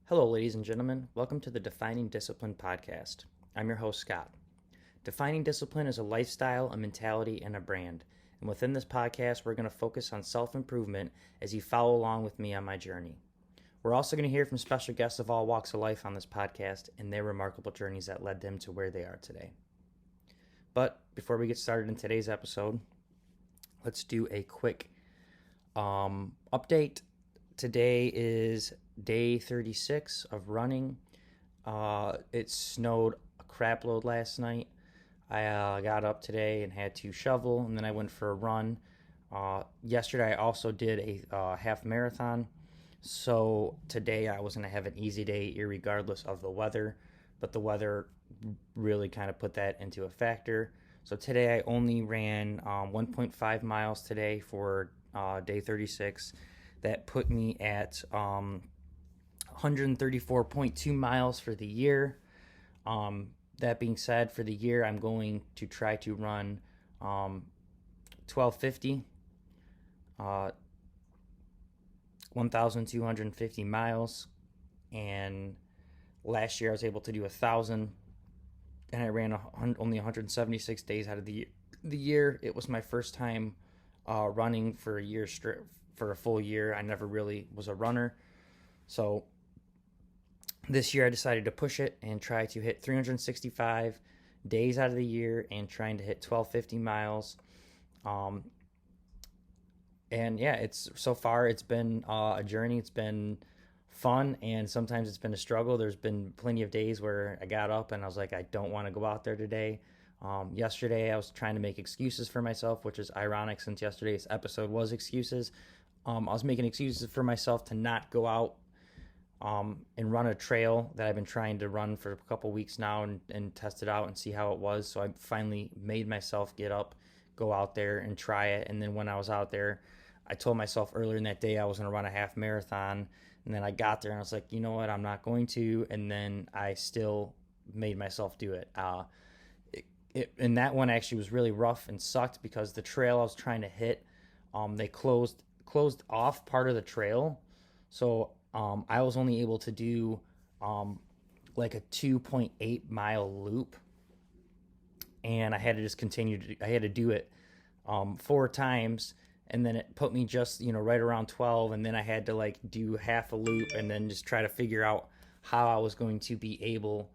Hello, ladies and gentlemen. Welcome to the Defining Discipline podcast. I'm your host, Scott. Defining discipline is a lifestyle, a mentality, and a brand. And within this podcast, we're going to focus on self improvement as you follow along with me on my journey. We're also going to hear from special guests of all walks of life on this podcast and their remarkable journeys that led them to where they are today. But before we get started in today's episode, let's do a quick update. Today is day 36 of running. It snowed a crap load last night. I got up today and had to shovel, and then I went for a run. Yesterday I also did a half marathon. So today I was going to have an easy day irregardless of the weather, but the weather really kind of put that into a factor. So today I only ran 1.5 miles today for day 36. That put me at 134.2 miles for the year. That being said, for the year, I'm going to try to run 1250, 1,250 miles. And last year I was able to do 1,000, and I ran only 176 days out of the year. It was my first time running for a year straight. For a full year. I never really was a runner. So this year I decided to push it and try to hit 365 days out of the year and trying to hit 1250 miles. And yeah, so far it's been a journey. It's been fun, and sometimes it's been a struggle. There's been plenty of days where I got up and I was like, I don't want to go out there today. Yesterday I was trying to make excuses for myself, which is ironic since yesterday's episode was excuses. I was making excuses for myself to not go out and run a trail that I've been trying to run for a couple weeks now and test it out and see how it was. So I finally made myself get up, go out there and try it. And then when I was out there, I told myself earlier in that day I was going to run a half marathon. And then I got there and I was like, you know what, I'm not going to. And then I still made myself do it. And that one actually was really rough and sucked because the trail I was trying to hit, they closed off part of the trail. So I was only able to do like a 2.8 mile loop, and I had to just I had to do it 4 times, and then it put me just right around 12, and then I had to like do half a loop and then just try to figure out how I was going to be able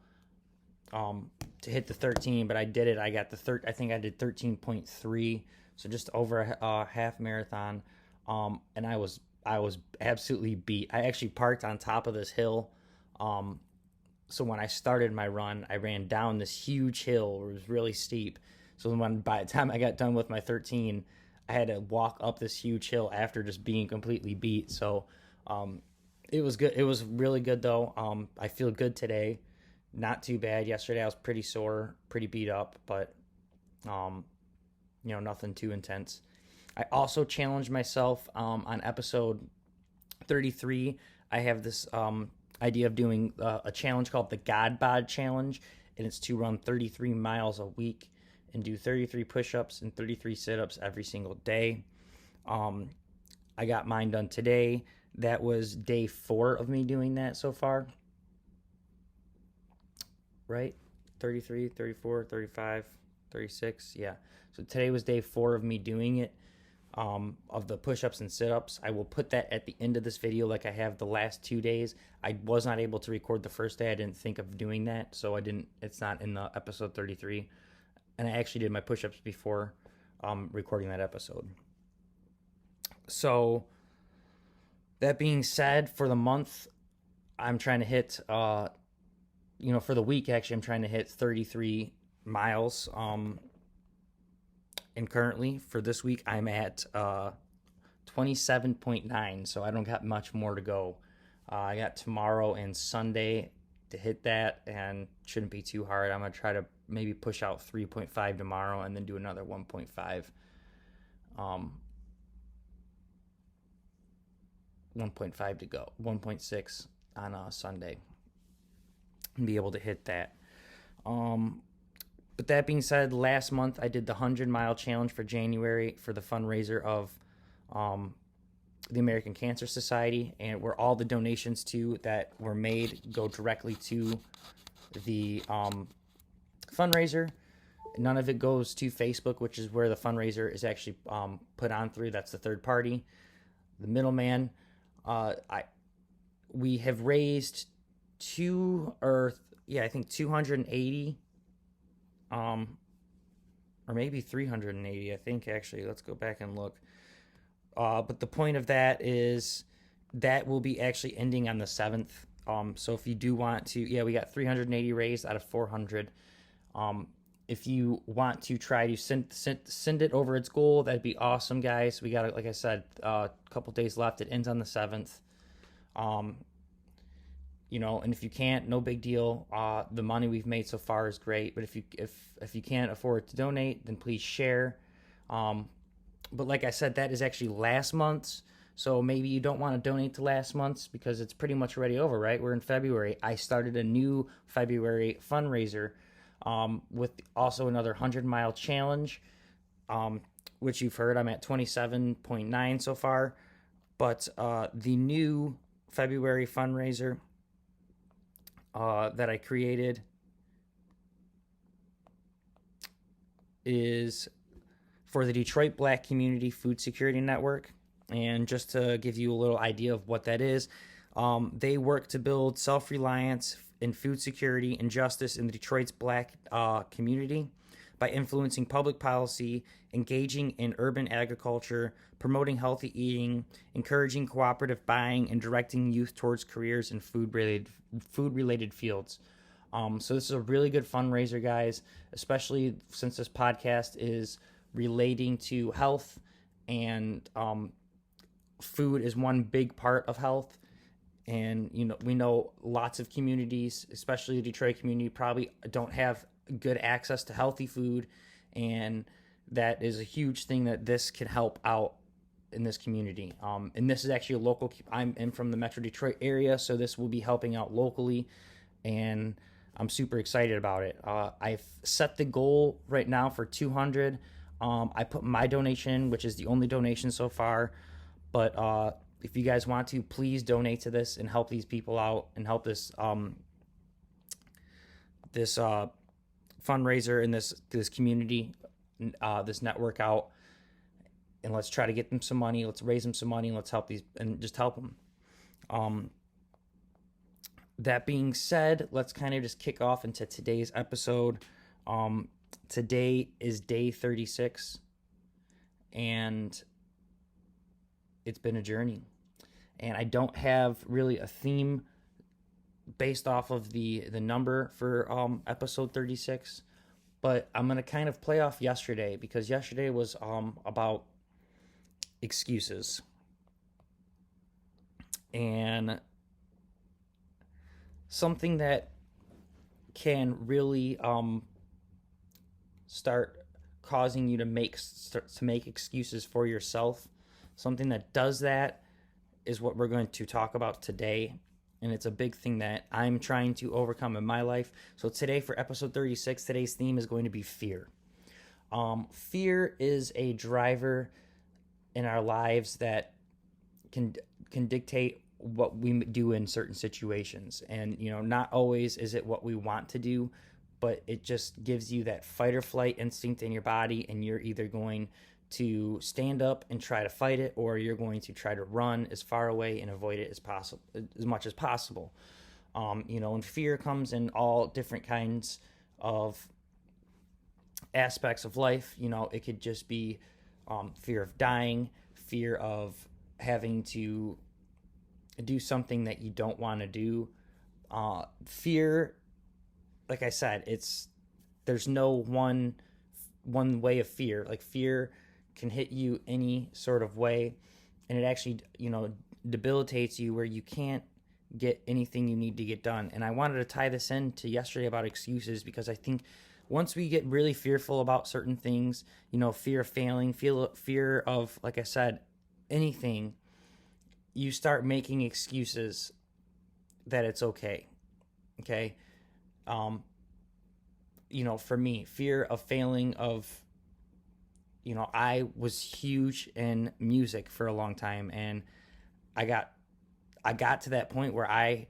to hit the 13. But I did it. I got I think I did 13.3, so just over a half marathon. And I was absolutely beat. I actually parked on top of this hill. So when I started my run, I ran down this huge hill where it was really steep. So by the time I got done with my 13, I had to walk up this huge hill after just being completely beat. So it was good. It was really good though. I feel good today. Not too bad. Yesterday I was pretty sore, pretty beat up, but nothing too intense. I also challenged myself on episode 33. I have this idea of doing a challenge called the God Bod Challenge, and it's to run 33 miles a week and do 33 push-ups and 33 sit-ups every single day. I got mine done today. That was day 4 of me doing that so far. Right? 33, 34, 35, 36. Yeah. So today was day 4 of me doing it. Of the push-ups and sit-ups. I will put that at the end of this video like I have the last 2 days. I was not able to record the first day. I didn't think of doing that, so it's not in the episode 33. And I actually did my push-ups before recording that episode. So that being said, for the month, I'm trying to hit for the week actually I'm trying to hit 33 miles. And currently for this week I'm at 27.9, so I don't got much more to go. I got tomorrow and Sunday to hit that, and shouldn't be too hard. I'm gonna try to maybe push out 3.5 tomorrow and then do another 1.5 1.5 to go, 1.6 on Sunday, and be able to hit that. But that being said, last month I did the 100-mile challenge for January for the fundraiser of the American Cancer Society, and where all the donations to that were made go directly to the fundraiser. None of it goes to Facebook, which is where the fundraiser is actually put on through. That's the third party, the middleman. We have raised I think 280, or maybe 380. I think actually. Let's go back and look. But the point of that is that will be actually ending on the 7th. So if you do want to, we got 380 raised out of 400. If you want to try to send it over its goal, that'd be awesome, guys. We got, like I said, a couple days left. It ends on the 7th. And if you can't, no big deal. The money we've made so far is great. But if you can't afford to donate, then please share. But like I said, that is actually last month's. So maybe you don't want to donate to last month's because it's pretty much already over, right? We're in February. I started a new February fundraiser with also another 100-mile challenge, which you've heard. I'm at 27.9 so far. But the new February fundraiser that I created is for the Detroit Black Community Food Security Network. And just to give you a little idea of what that is, they work to build self-reliance in food security and justice in the Detroit's Black community by influencing public policy, engaging in urban agriculture, promoting healthy eating, encouraging cooperative buying, and directing youth towards careers in food-related fields. So this is a really good fundraiser, guys, especially since this podcast is relating to health, and food is one big part of health. And we know lots of communities, especially the Detroit community, probably don't have good access to healthy food, and that is a huge thing that this can help out in this community. And this is actually a local. I'm from the Metro Detroit area, so this will be helping out locally, and I'm super excited about it. I've set the goal right now for 200. I put my donation, which is the only donation so far, but if you guys want to, please donate to this and help these people out and help this fundraiser and this community, this network out. And let's try to get them some money. Let's raise them some money, and let's help these and just help them. That being said, let's kind of just kick off into today's episode. Today is day 36, and it's been a journey. And I don't have really a theme based off of the number for episode 36, but I'm going to kind of play off yesterday, because yesterday was about excuses. And something that can really start causing you to make excuses for yourself. Something that does that is what we're going to talk about today. And it's a big thing that I'm trying to overcome in my life. So today, for episode 36, today's theme is going to be fear. Fear is a driver in our lives that can dictate what we do in certain situations. And, not always is it what we want to do, but it just gives you that fight or flight instinct in your body, and you're either going to stand up and try to fight it, or you're going to try to run as far away and avoid it as much as possible. And fear comes in all different kinds of aspects of life. It could just be fear of dying, fear of having to do something that you don't want to do. Fear, like I said, there's no one way of fear. Like, fear can hit you any sort of way, and it actually, debilitates you where you can't get anything you need to get done. And I wanted to tie this in to yesterday about excuses, because I think once we get really fearful about certain things, fear of failing, fear of, like I said, anything, you start making excuses that it's okay. Okay. For me, fear of failing, I was huge in music for a long time, and I got I got to that point where I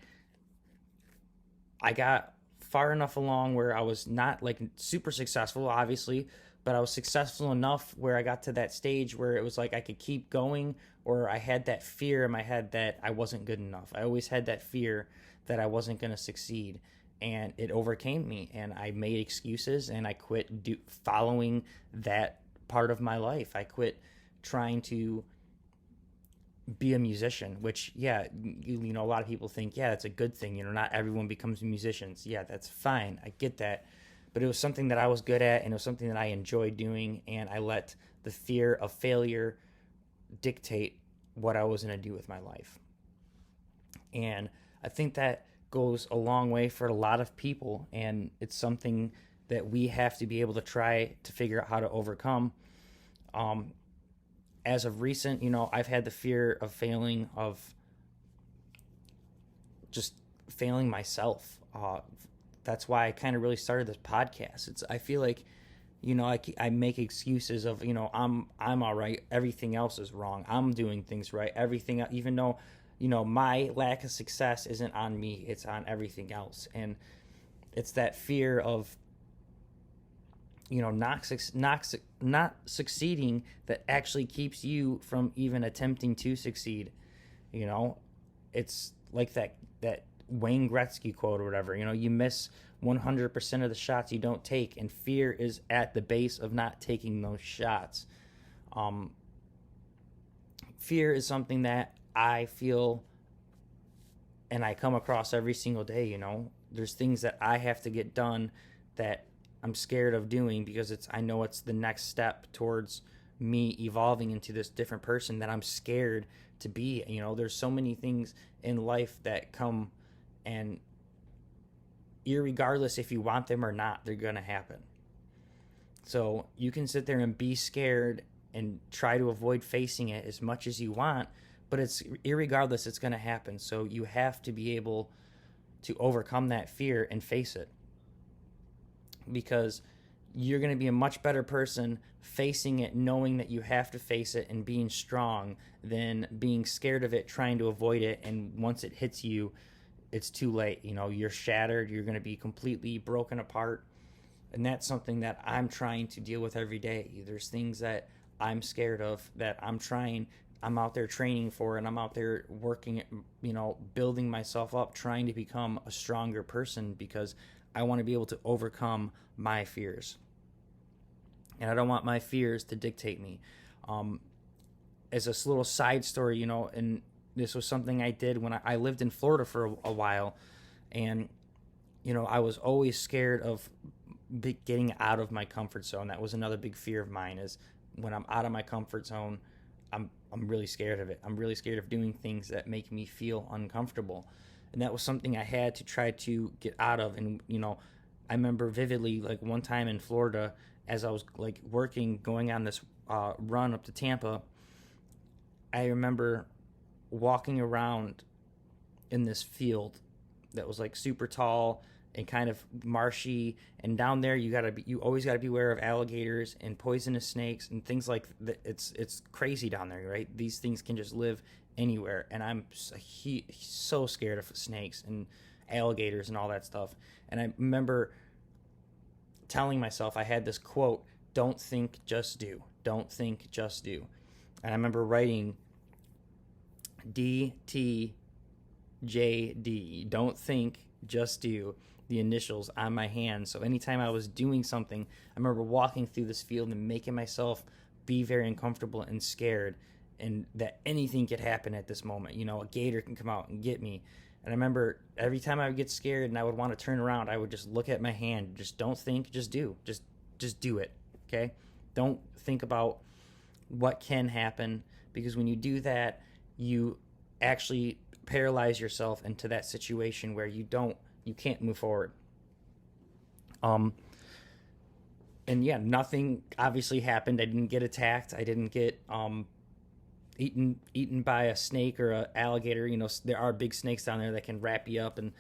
got far enough along where I was not like super successful, obviously, but I was successful enough where I got to that stage where it was like I could keep going, or I had that fear in my head that I wasn't good enough. I always had that fear that I wasn't going to succeed, and it overcame me, and I made excuses, and I quit following that part of my life. I quit trying to be a musician, which, yeah, you know, a lot of people think, yeah, that's a good thing, you know, not everyone becomes musicians. Yeah, that's fine, I get that. But it was something that I was good at, and it was something that I enjoyed doing, and I let the fear of failure dictate what I was going to do with my life. And I think that goes a long way for a lot of people, and it's something that we have to be able to try to figure out how to overcome. um, as of recent, you know, I've had the fear of failing, of just failing myself. That's why I kind of really started this podcast. I feel like, you know, I make excuses of, you know, I'm all right. Everything else is wrong. I'm doing things right. Everything, even though, you know, my lack of success isn't on me, it's on everything else. And it's that fear of, you know, not succeeding that actually keeps you from even attempting to succeed. You know, it's like that Wayne Gretzky quote or whatever. You know, you miss 100% of the shots you don't take, and fear is at the base of not taking those shots. Um, Fear is something that I feel and I come across every single day. You know, there's things that I have to get done that I'm scared of doing because I know it's the next step towards me evolving into this different person that I'm scared to be. You know, there's so many things in life that come, and irregardless if you want them or not, they're going to happen. So you can sit there and be scared and try to avoid facing it as much as you want, but it's irregardless, it's going to happen. So you have to be able to overcome that fear and face it, because you're going to be a much better person facing it, knowing that you have to face it and being strong, than being scared of it, trying to avoid it, and once it hits you, it's too late. You know, you're shattered, you're going to be completely broken apart. And that's something that I'm trying to deal with every day. There's things that I'm scared of that I'm out there training for, and I'm out there working, you know, building myself up, trying to become a stronger person, because I want to be able to overcome my fears. And I don't want my fears to dictate me. As a little side story, you know, and this was something I did when I lived in Florida for a while. And, you know, I was always scared of getting out of my comfort zone. That was another big fear of mine, is when I'm out of my comfort zone, I'm really scared of it. I'm really scared of doing things that make me feel uncomfortable. And that was something I had to try to get out of. And, you know, I remember vividly, like, one time in Florida, as I was like working, going on this run up to Tampa, I remember walking around in this field that was like super tall and kind of marshy, and down there you always gotta be aware of alligators and poisonous snakes and things like that. It's crazy down there, right? These things can just live anywhere, and I'm so scared of snakes and alligators and all that stuff. And I remember telling myself, I had this quote: "Don't think, just do. Don't think, just do." And I remember writing DTJD, don't think, just do, the initials on my hand. So anytime I was doing something, I remember walking through this field and making myself be very uncomfortable and scared, and that anything could happen at this moment. You know, a gator can come out and get me. And I remember every time I would get scared and I would want to turn around, I would just look at my hand. Just don't think, just do. Just do it, okay? Don't think about what can happen, because when you do that, you actually paralyze yourself into that situation where you can't move forward. And yeah, nothing obviously happened. I didn't get attacked. I didn't get eaten by a snake or an alligator. You know, there are big snakes down there that can wrap you up and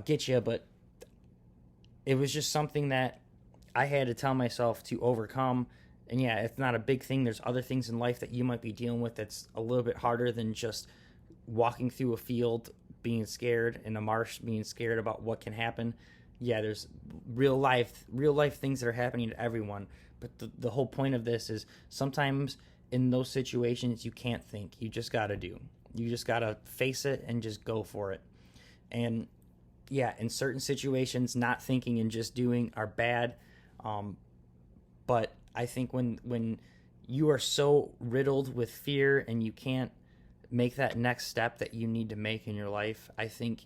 get you, but it was just something that I had to tell myself to overcome, And yeah, it's not a big thing. There's other things in life that you might be dealing with that's a little bit harder than just walking through a field being scared, in a marsh being scared about what can happen. Yeah, there's real life things that are happening to everyone. But the whole point of this is sometimes in those situations you can't think. You just got to do. You just got to face it and just go for it. And yeah, in certain situations, not thinking and just doing are bad. But I think when you are so riddled with fear and you can't make that next step that you need to make in your life, I think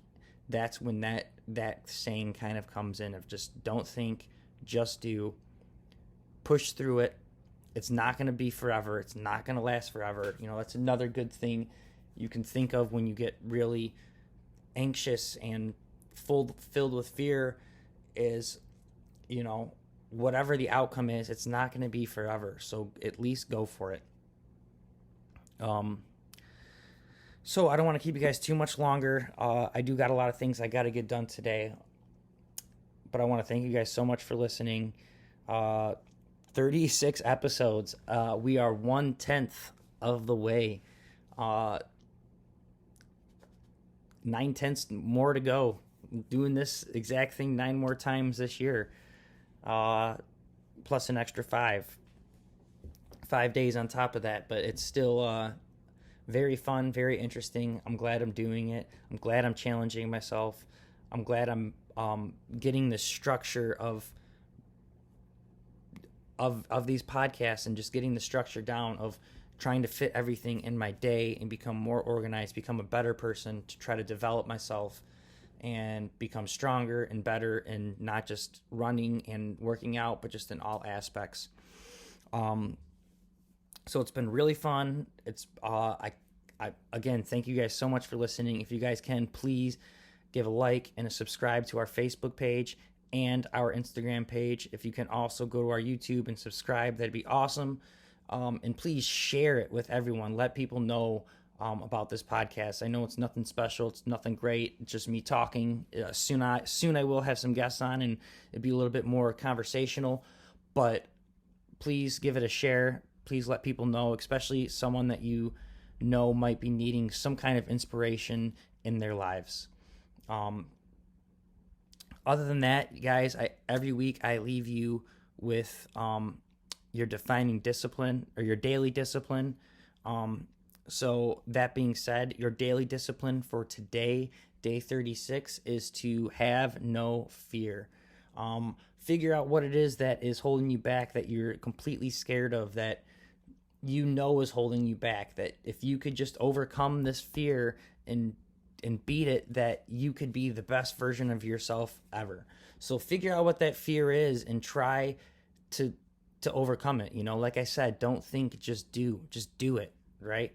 that's when that saying kind of comes in of just don't think, just do, push through it. It's not going to be forever. It's not going to last forever. That's another good thing you can think of when you get really anxious and filled with fear is, whatever the outcome is, it's not going to be forever. So at least go for it. So I don't want to keep you guys too much longer. I do got a lot of things I got to get done today. But I want to thank you guys so much for listening. 36 episodes. We are 1/10 of the way. 9/10 more to go. Doing this exact thing 9 more times this year. Plus an extra 5 days on top of that. But it's still very fun, very interesting. I'm glad I'm doing it. I'm glad I'm challenging myself. I'm glad I'm getting the structure of these podcasts and just getting the structure down of trying to fit everything in my day and become more organized, become a better person, to try to develop myself and become stronger and better, and not just running and working out, but just in all aspects. So it's been really fun. It's I again, thank you guys so much for listening. If you guys can, please give a like and a subscribe to our Facebook page and our Instagram page. If you can also go to our YouTube and subscribe, that'd be awesome. And please share it with everyone. Let people know about this podcast. I know it's nothing special. It's nothing great. It's just me talking. Soon I will have some guests on, and it'd be a little bit more conversational. But please give it a share. Please let people know, especially someone that you know might be needing some kind of inspiration in their lives. Other than that, guys, every week I leave you with your defining discipline or your daily discipline. So that being said, your daily discipline for today, day 36, is to have no fear. Figure out what it is that is holding you back, that you're completely scared of, that is holding you back, that if you could just overcome this fear and beat it, that you could be the best version of yourself ever. So figure out what that fear is and try to overcome it. Like I said, don't think, just do it, right?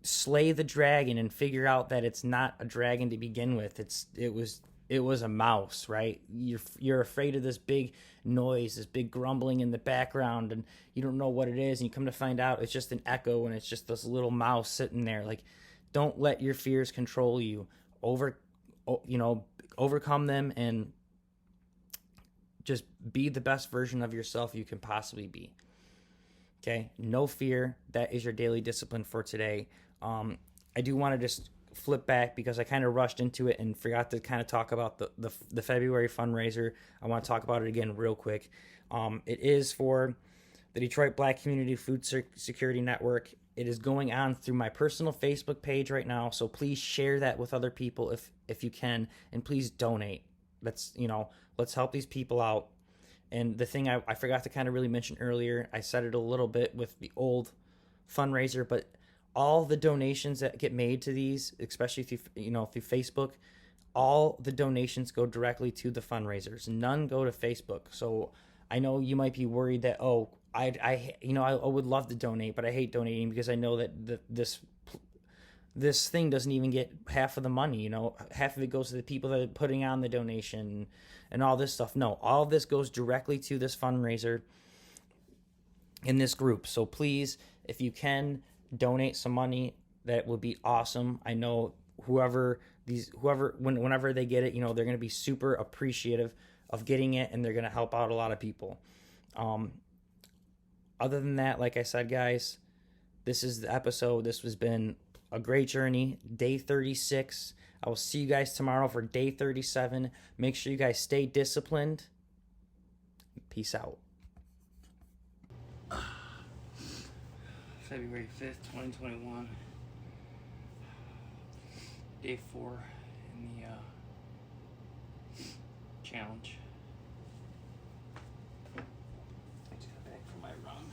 Slay the dragon and figure out that it's not a dragon to begin with. It was a mouse, right? You're afraid of this big noise, this big grumbling in the background, and you don't know what it is, and you come to find out it's just an echo, and it's just this little mouse sitting there. Like, don't let your fears control you. Overcome them and just be the best version of yourself you can possibly be. Okay? No fear. That is your daily discipline for today. I do want to just flip back because I kind of rushed into it and forgot to kind of talk about the February fundraiser. I want to talk about it again real quick. It is for the Detroit Black Community Food Security Network. It is going on through my personal Facebook page right now, so please share that with other people if you can, and please donate. Let's help these people out. And the thing I forgot to kind of really mention earlier, I said it a little bit with the old fundraiser, but all the donations that get made to these, especially through Facebook, all the donations go directly to the fundraisers. None go to Facebook. So I know you might be worried that, I would love to donate, but I hate donating because I know that this thing doesn't even get half of the money. Half of it goes to the people that are putting on the donation and all this stuff. No, all of this goes directly to this fundraiser in this group. So please, if you can donate some money, that would be awesome. I know whenever they get it, they're going to be super appreciative of getting it, and they're going to help out a lot of people. Other than that, like I said, guys, this is the episode. This has been a great journey. Day 36. I will see you guys tomorrow for day 37. Make sure you guys stay disciplined. Peace out. February 5th, 2021. Day 4 in the challenge. I just got back from my run.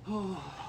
Oh.